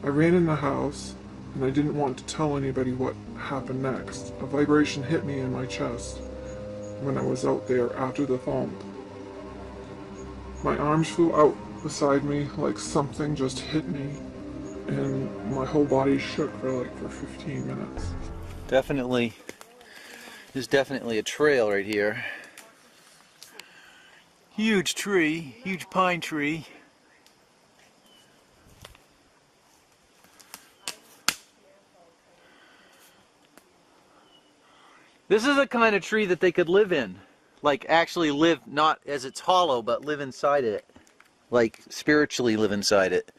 I ran in the house, and I didn't want to tell anybody what happened next. A vibration hit me in my chest when I was out there after the thump. My arms flew out beside me like something just hit me, and my whole body shook for 15 minutes. Definitely, there's definitely a trail right here. Huge tree, huge pine tree. This is the kind of tree that they could live in. Like actually live, not as it's hollow, but live inside it. Like spiritually live inside it.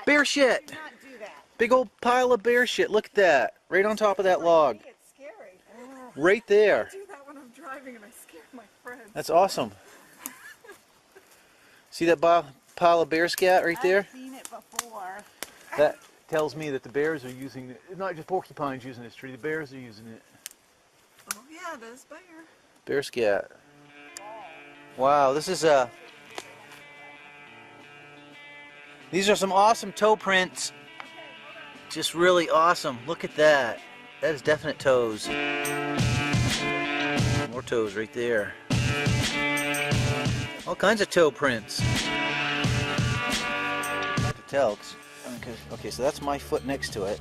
Bear shit! Do not do that. Big old pile of bear shit. Look at that. Right on top of that log. It's scary. Right there. I do that when I'm driving and I scare my friends. That's awesome. See that pile of bear scat right there? I've seen it before. That tells me that the bears are using it. Not just porcupines using this tree, the bears are using it. Oh yeah, there's bear. Bear scat. Wow, this is these are some awesome toe prints. Just really awesome. Look at that. That is definite toes. More toes right there. All kinds of toe prints. Hard to tell. Okay, so that's my foot next to it.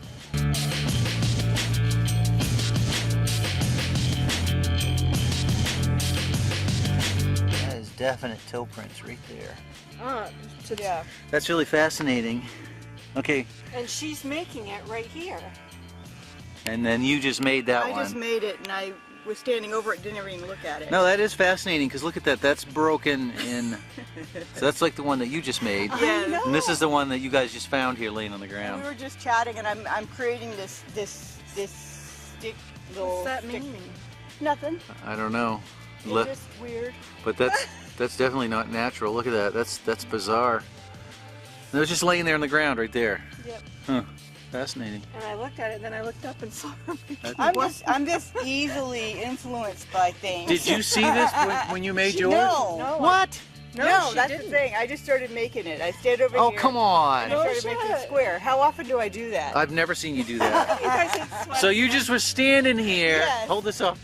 That is definite toe prints right there. Yeah. That's really fascinating. Okay, And she's making it right here. and then you just made that I one. just made it and I was standing over it, didn't even look at it. No, that is fascinating because look at that. That's broken in. So that's like the one that you just made. Yeah. And this is the one that you guys just found here laying on the We ground. were just chatting and I'm creating this stick little What's that stick. mean? Nothing. I don't know. It's just weird. But that's definitely not natural. Look at that. That's bizarre. It was just laying there on the ground right there. Yep. Huh. Fascinating. And I looked at it, then I looked up and saw her making I'm this easily influenced by things. Did you see this when you made yours? No. No. What? No, she that's didn't. the thing. I just started making it. I stayed over Oh, here. come on. And I started making it square. How often do I do that? I've never seen you do that. You guys had sweat. So you just were standing here. Yes. Hold this up.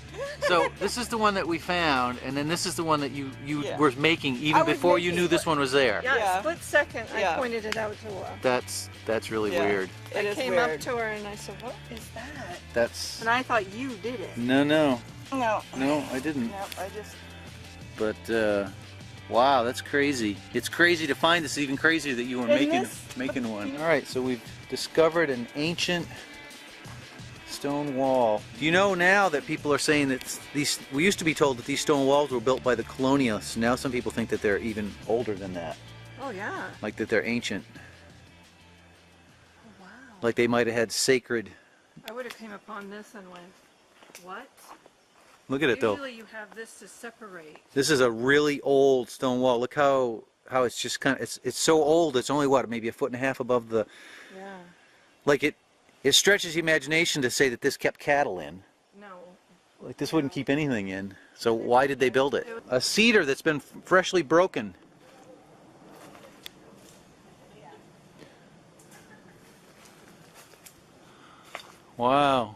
So this is the one that we found, and then this is the one that you Yeah. were making I even was before you making knew this one was there. Yeah, Yeah. split second, Yeah. I pointed it out to her. That's really Yeah. weird. It I is came weird. up to her and I said, what is that? That's And I thought you did it. no. No. No, I didn't. No, I just. But wow, that's crazy. It's crazy to find this. Even crazier that you were making one. All right, so we've discovered an ancient stone wall. Do you know now that people are saying that these? We used to be told that these stone walls were built by the colonialists. Now some people think that they're even older than that. Oh yeah. Like that they're ancient. Oh, wow. Like they might have had sacred. I would have came upon this and went, what? Look at it though. Usually you have this to separate. This is a really old stone wall. Look how it's just kind of it's so old. It's only what, maybe 1.5 feet above the. Yeah. Like it stretches the imagination to say that this kept cattle in. No. Like this wouldn't keep anything in. So why did they build it? A cedar that's been freshly broken. Wow.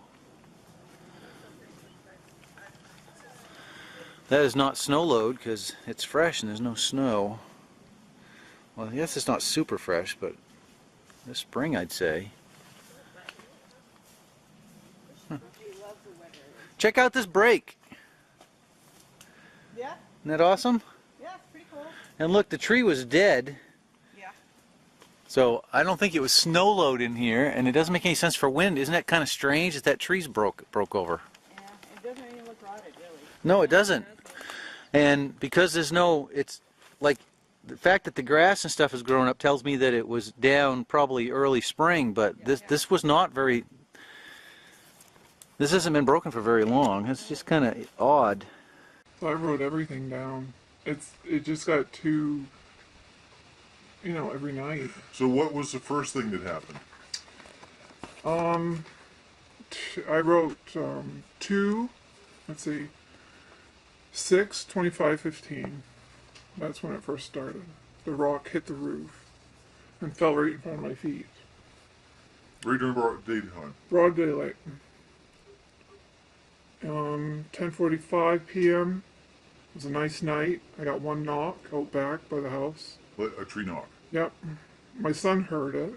That is not snow load because it's fresh and there's no snow. Well, I guess it's not super fresh, but this spring I'd say. Huh. Check out this break. Yeah. Isn't that awesome? Yeah. Pretty cool. And look, the tree was dead. Yeah. So I don't think it was snow load in here, and it doesn't make any sense for wind. Isn't that kind of strange that tree's broke over? Yeah. It doesn't even look rotted, really. No, it doesn't. And because there's no, it's like the fact that the grass and stuff has grown up tells me that it was down probably early spring, but this was not very, this hasn't been broken for very long. It's just kind of odd. So I wrote everything down. It just got too, every night. So what was the first thing that happened? I wrote 2, let's see, 6/25/15. That's when it first started. The rock hit the roof and fell right in front of my feet. Right during daytime. Broad daylight. 10:45 p.m. It was a nice night. I got one knock out back by the house. A tree knock. Yep. My son heard it.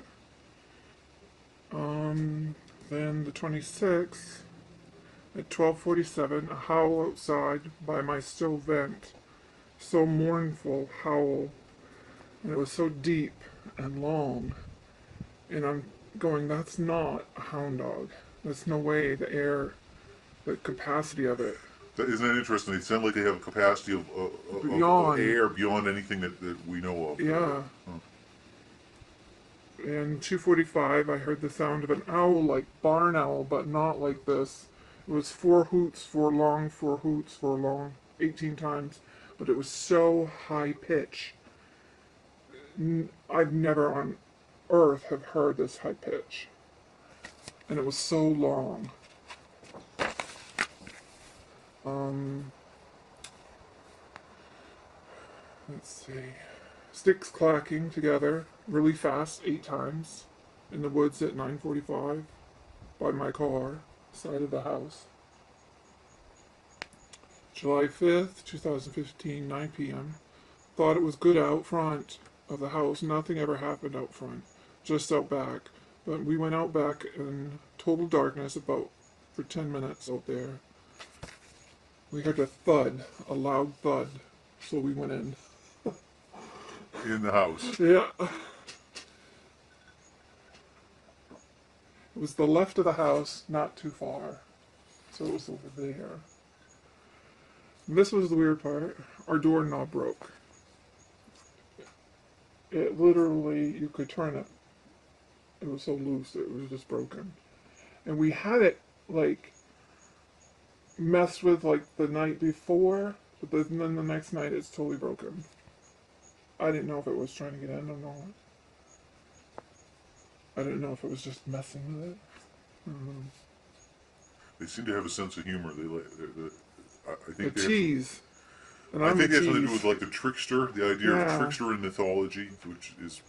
Then the 26th, at 12:47, a howl outside by my stove vent. So mournful howl. And it was so deep and long. And I'm going, that's not a hound dog. There's no way the capacity of it. Isn't that interesting? They sound like they have a capacity of air beyond anything that we know of. Yeah. And 2:45, I heard the sound of an owl, like barn owl, but not like this. It was 4 hoots, 4 long, 4 hoots, 4 long, 18 times. But it was so high pitch. I've never on earth have heard this high pitch. And it was so long. Let's see. Sticks clacking together really fast 8 times in the woods at 9:45 by my car, side of the house. July 5th, 2015, 9 p.m. Thought it was good out front of the house. Nothing ever happened out front, just out back. But we went out back in total darkness for 10 minutes out there. We heard a thud, a loud thud, so we went in. In the house. Yeah. It was the left of the house, not too far. So it was over there. And this was the weird part. Our doorknob broke. It literally, you could turn it. It was so loose, it was just broken. And we had it, messed with, the night before, but then the next night it's totally broken. I didn't know if it was trying to get in or not. I didn't know if it was just messing with it. They seem to have a sense of humor. I think the tease. And I I'm think a it has something to tease. do with the trickster, the idea of a trickster in mythology, which is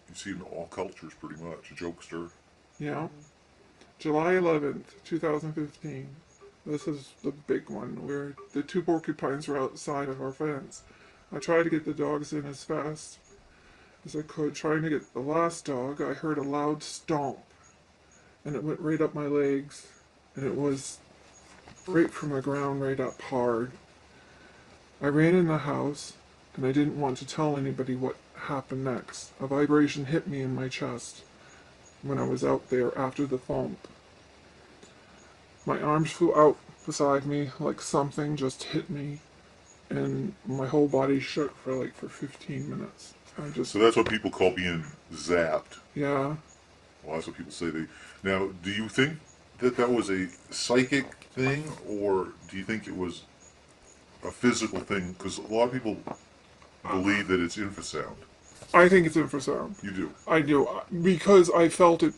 you see in all cultures pretty much, a jokester. Yeah. July 11th, 2015. This is the big one where the 2 porcupines were outside of our fence. I tried to get the dogs in as fast as I could. Trying to get the last dog, I heard a loud stomp. And it went right up my legs. And it was right from the ground, right up hard. I ran in the house, and I didn't want to tell anybody what happened next. A vibration hit me in my chest when I was out there after the thump. My arms flew out beside me like something just hit me. And my whole body shook for 15 minutes. So that's what people call being zapped. Yeah. Well, that's what people say. Now, do you think that was a psychic thing, or do you think it was a physical thing? Because a lot of people believe that it's infrasound. I think it's infrasound. You do? I do, because I felt it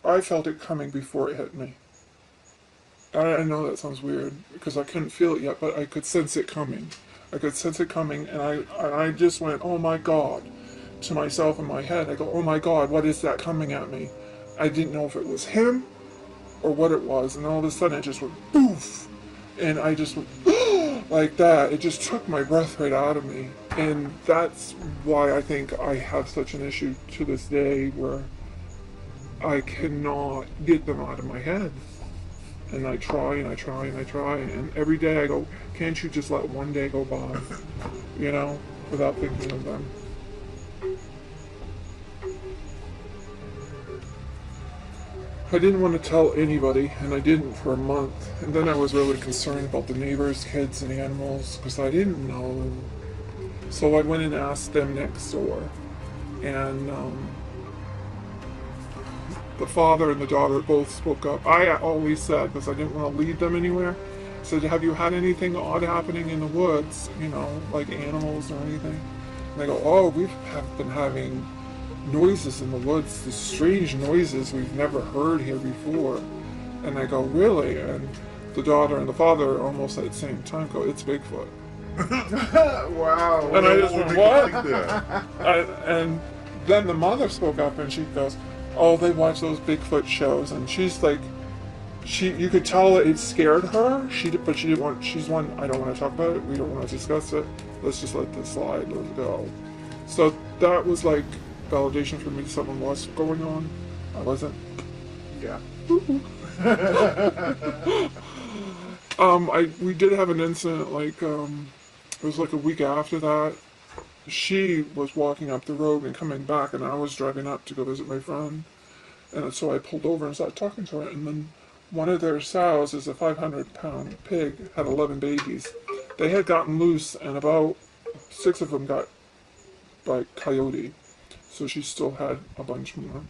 I felt it coming before it hit me. I know that sounds weird, because I couldn't feel it yet, but I could sense it coming. I could sense it coming, and I just went, oh my God, to myself in my head. I go, oh my God, what is that coming at me? I didn't know if it was him or what it was, and all of a sudden it just went poof, and I just went like that. It just took my breath right out of me, and that's why I think I have such an issue to this day where I cannot get them out of my head. And I try and I try and I try, and every day I go, can't you just let one day go by, without thinking of them. I didn't want to tell anybody, and I didn't for a month. And then I was really concerned about the neighbors' kids and animals, because I didn't know So I went and asked them next door, and the father and the daughter both spoke up. I always said, because I didn't want to lead them anywhere, I said, have you had anything odd happening in the woods, you know, like animals or anything? And they go, oh, we have been having noises in the woods, these strange noises we've never heard here before. And I go, really? And the daughter and the father almost at the same time go, it's Bigfoot. Wow. And I just went, what? Like that? And then the mother spoke up and she goes, oh, they watch those Bigfoot shows. And she's like, you could tell it scared her. But she didn't want, she's one, I don't want to talk about it. We don't want to discuss it. Let's just let this slide, let it go. So that was like validation for me something was going on. I wasn't. Yeah. We did have an incident like, it was like a week after that. She was walking up the road and coming back, and I was driving up to go visit my friend. And so I pulled over and started talking to her, and then one of their sows is a 500-pound pig, had 11 babies. They had gotten loose, and about 6 of them got by coyote. So she still had a bunch more.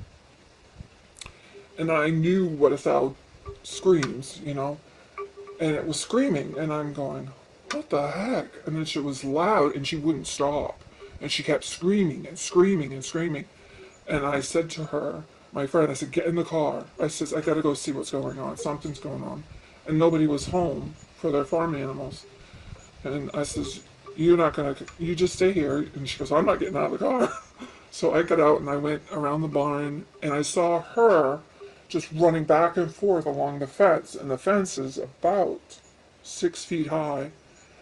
And I knew what a sow screams, you know. And it was screaming, and I'm going, what the heck? And then she was loud, and she wouldn't stop. And she kept screaming and screaming and screaming. And I said to her, my friend, I said, get in the car. I said, I gotta go see what's going on. Something's going on. And nobody was home for their farm animals. And I says, you're not gonna, you just stay here. And she goes, I'm not getting out of the car. So I got out and I went around the barn, and I saw her just running back and forth along the fence. And the fence is about 6 feet high.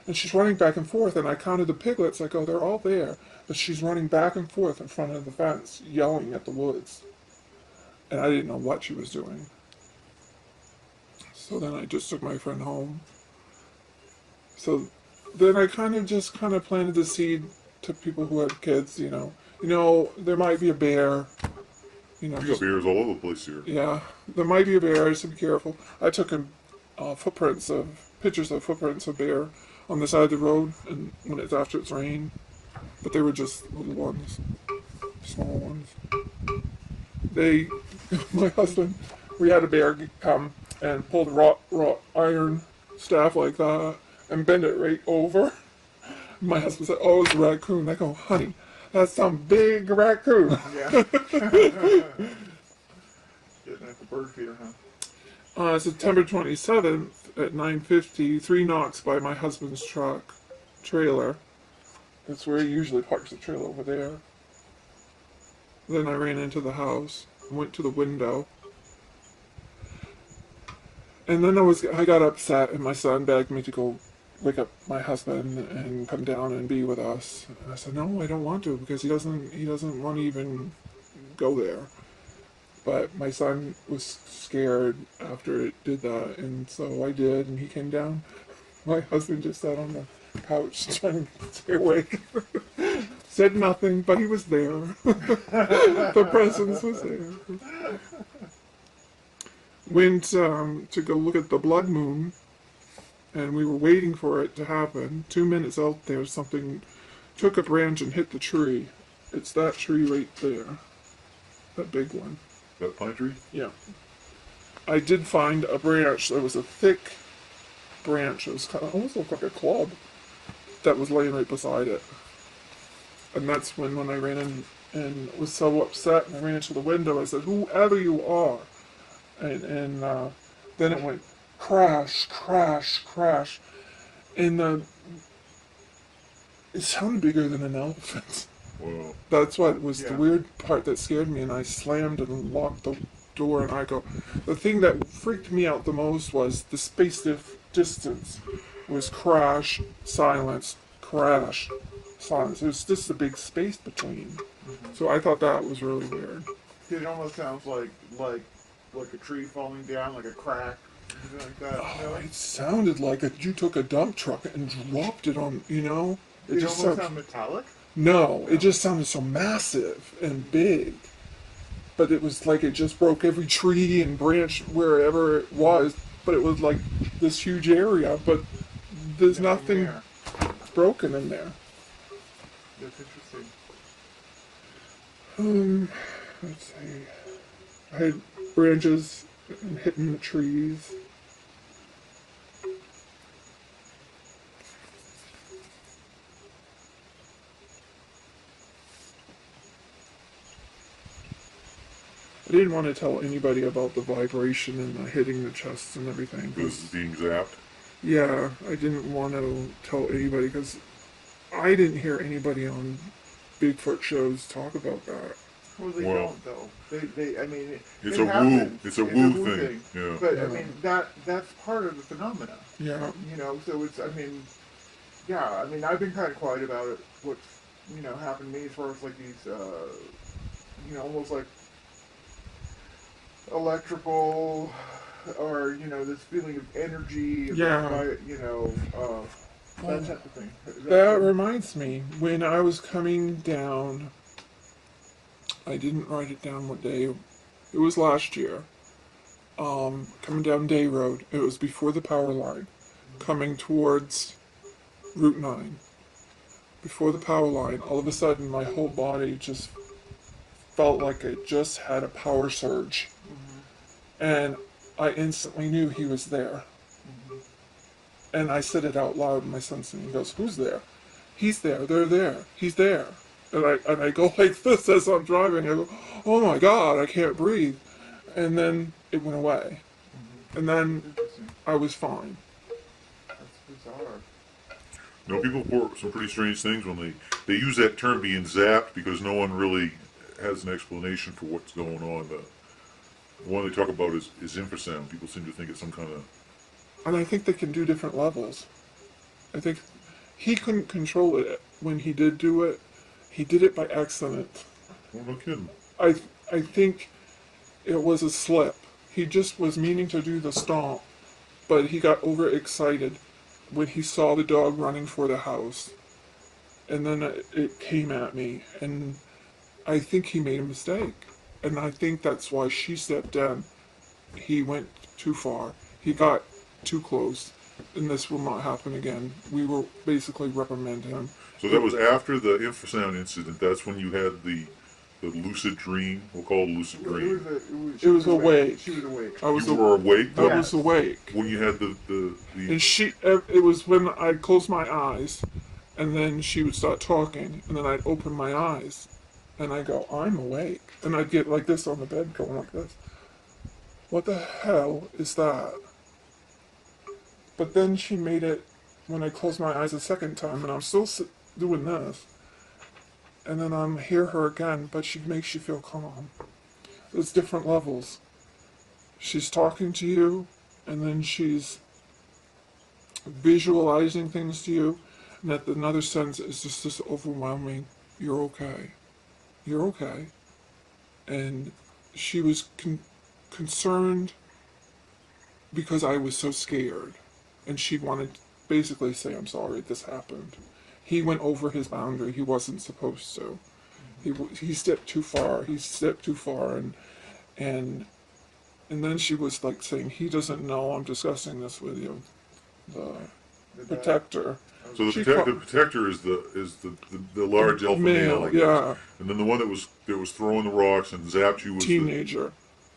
And she's running back and forth, and I counted the piglets. I go, they're all there. But she's running back and forth in front of the fence, yelling at the woods. And I didn't know what she was doing. So then I just took my friend home. So then I kind of planted the seed to people who had kids, you know. You know, there might be a bear. You know, You got bears all over the place here. yeah, there might be a bear, so be careful. I took pictures of footprints of bear on the side of the road, and when it's after it's rained, but they were just little ones, small ones. My husband, we had a bear come and pulled a wrought iron staff like that and bend it right over. My husband said, oh, it's a raccoon. I go, honey, that's some big raccoon. Yeah. Getting at the bird feeder, huh? September 27th at 9:50, 3 knocks by my husband's trailer. That's where he usually parks the trailer, over there. Then I ran into the house, went to the window. And then I got upset, and my son begged me to go wake up my husband and come down and be with us. And I said, no, I don't want to, because he doesn't want to even go there. But my son was scared after it did that, and so I did, and he came down. My husband just sat on the couch trying to stay awake. Said nothing, but he was there. The presence was there. Went to go look at the blood moon, and we were waiting for it to happen. 2 minutes out there, something took a branch and hit the tree. It's that tree right there. That big one. That pine tree? Yeah. I did find a branch. There was a thick branch. It was kind of almost looked like a club that was laying right beside it. And that's when I ran in and was so upset, and I ran into the window. I said, whoever you are. And then it went crash, crash, crash. And it sounded bigger than an elephant. Wow. That's what was the Yeah. weird part that scared me, and I slammed and locked the door, and I go, the thing that freaked me out the most was the space distance was crash, silence, crash, silence. It was just a big space between. So I thought that was really weird. It almost sounds like a tree falling down, like a crack, something like that. You know? It sounded like you took a dump truck and dropped it on, you know? It just almost sounded, sound metallic. no, it just sounded so massive and big. But it was like it just broke every tree and branch wherever it was. But it was like this huge area, but there's nothing there. broken in there. That's interesting. Let's see. I had branches and hitting the trees. I didn't want to tell anybody about the vibration and the hitting the chest and everything. Because being zapped. Yeah, I didn't want to tell anybody because I didn't hear anybody on Bigfoot shows talk about that. Well, they Well, don't though. I mean, It's it a happens. woo. It's a woo thing. Yeah. But I Yeah. mean, that's part of the phenomena. Yeah. You know, so it's. I mean, yeah. I mean, I've been kind of quiet about it. What's happened to me as far as like these, almost like electrical, or this feeling of energy. Yeah. That type of thing. That reminds me, when I was coming down, I didn't write it down what day. It was last year. Coming down Day Road. It was before the power line. Coming towards Route 9. Before the power line, all of a sudden my whole body just felt like it just had a power surge. And I instantly knew he was there. And I said it out loud, and my son said, he goes, "Who's there?" "He's there, they're there, he's there." And I go like this as I'm driving. I go, "Oh my God, I can't breathe." And then it went away. And then Interesting. I was fine. That's bizarre. People report some pretty strange things when they use that term being zapped because no one really has an explanation for what's going on. The one they talk about is infrasound. People seem to think it's some kind of. And I think they can do different levels. I think he couldn't control it when he did do it. He did it by accident. Well, no kidding. I think it was a slip. He just was meaning to do the stomp, but he got overexcited when he saw the dog running for the house. And then it came at me, and I think he made a mistake. And I think that's why she stepped in. He went too far. He got too close. And this will not happen again. We will basically reprimand him. So that was after the infrasound incident. That's when you had the lucid dream. We'll call it a lucid dream. It was awake. She was awake. You were awake. I was awake. When you had the And it was when I closed my eyes, and then she would start talking, and then I'd open my eyes, and I go, "I'm awake." And I'd get like this on the bed, going like this. What the hell is that? But then she made it when I closed my eyes a second time, and I'm still doing this. And then I'm hear her again, but she makes you feel calm. There's different levels. She's talking to you, and then she's visualizing things to you, and at another sense, it's just this overwhelming, "You're okay. You're okay." And she was concerned because I was so scared. And she wanted to basically say, "I'm sorry, this happened." He went over his boundary. He wasn't supposed to. He stepped too far. He stepped too far, and then she was like saying, "He doesn't know I'm discussing this with you." The protector. So the protector is the large alpha male, I guess. Yeah. And then the one that was throwing the rocks and zapped you was Teenager.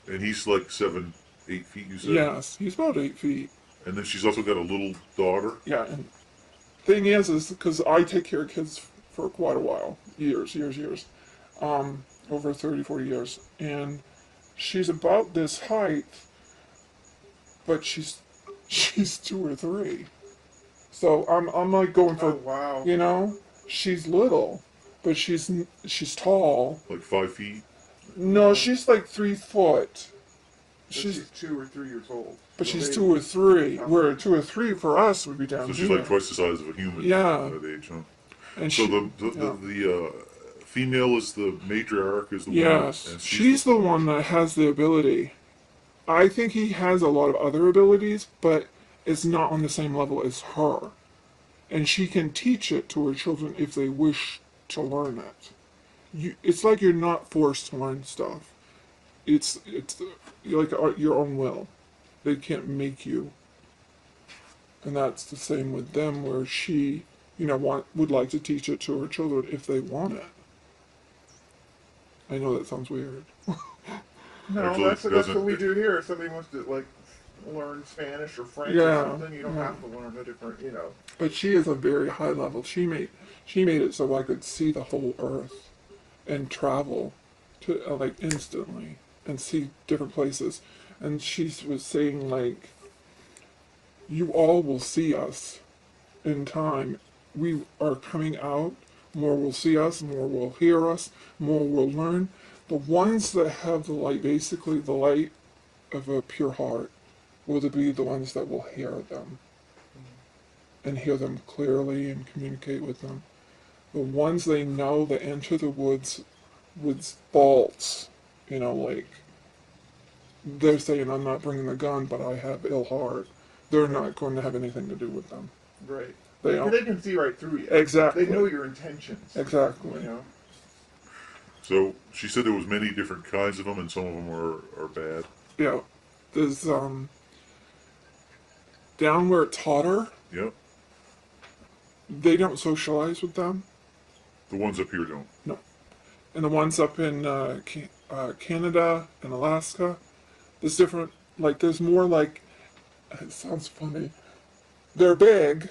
and he's like 7, 8 feet. You said. Yes, he's about 8 feet. And then she's also got a little daughter. Yeah, and thing is because I take care of kids for quite a while, years, over 30, 40 years, and she's about this height, but she's 2 or 3. So I'm like going for, Oh, wow. She's little, but she's tall. Like 5 feet. No, she's like 3 foot. She's 2 or 3 years old. But she's 2 or 3. Where 2 or 3 for us would be down So she's here. like twice the size of a human. Yeah. At that age, huh? And So she, the female is the matriarch, is the one. yes, And she's the one that has the ability. I think he has a lot of other abilities, but it's not on the same level as her. And she can teach it to her children if they wish to learn it. It's like you're not forced to learn stuff. It's like your own will. They can't make you. And that's the same with them, where she would like to teach it to her children if they want it. I know that sounds weird. No, Actually, that's what we do here. If somebody wants to like learn Spanish or French Yeah, or something, you don't have to learn a different, But she is a very high level. She made it so I could see the whole earth and travel to like instantly and see different places. And she was saying like, you all will see us in time. We are coming out. More will see us. More will hear us. More will learn. The ones that have the light, basically the light of a pure heart, will be the ones that will hear them and hear them clearly and communicate with them. The ones they know that enter the woods with faults, like they're saying, I'm not bringing the gun, but I have ill heart. They're not going to have anything to do with them. Right. They can see right through you. Exactly. They know your intentions. Exactly. So she said there was many different kinds of them, and some of them are bad. Yeah. There's down where it's hotter. Yep. They don't socialize with them. The ones up here don't. No. And the ones up in Canada and Alaska, there's different. Like there's more like. It sounds funny. They're big,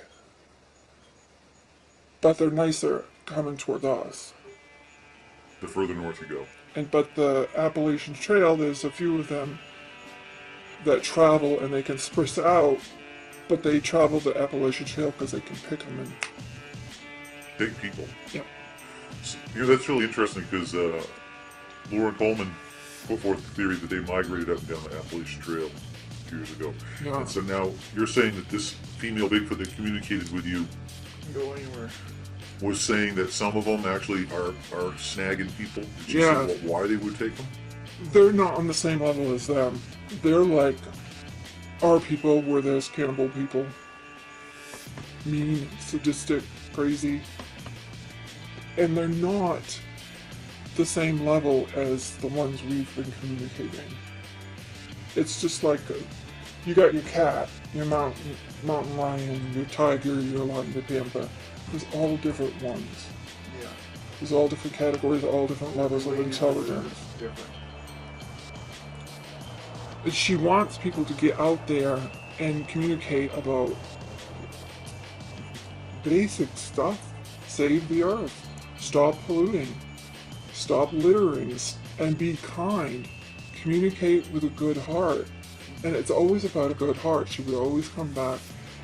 but they're nicer coming toward us. The further north you go. But the Appalachian Trail, there's a few of them that travel and they can spruce out, but they travel the Appalachian Trail because they can pick them and Big people. Yep. So, that's really interesting because Lauren Coleman put forth the theory that they migrated up and down the Appalachian Trail a few years ago. Yeah. And so now you're saying that this female Bigfoot that communicated with you Can go anywhere. was saying that some of them actually are snagging people. Did she Yeah. say why they would take them? they're not on the same level as them. They're like our people, where there's cannibal people, mean, sadistic, crazy, and they're not the same level as the ones we've been communicating. It's just like you got your cat, your mountain lion, your tiger, your lion, your panther. There's all different ones. Yeah. There's all different categories, all different levels of intelligence. Different. But she wants people to get out there and communicate about basic stuff. Save the earth. Stop polluting. Stop littering. And be kind. Communicate with a good heart. And it's always about a good heart. She would always come back.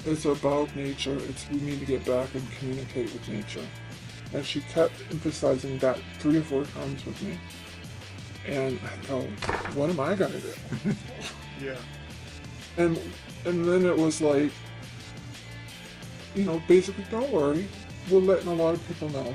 It's about nature. We need to get back and communicate with nature. And she kept emphasizing that 3 or 4 times with me. And I go, what am I gonna do? Yeah. And then it was like, basically, don't worry. We're letting a lot of people know.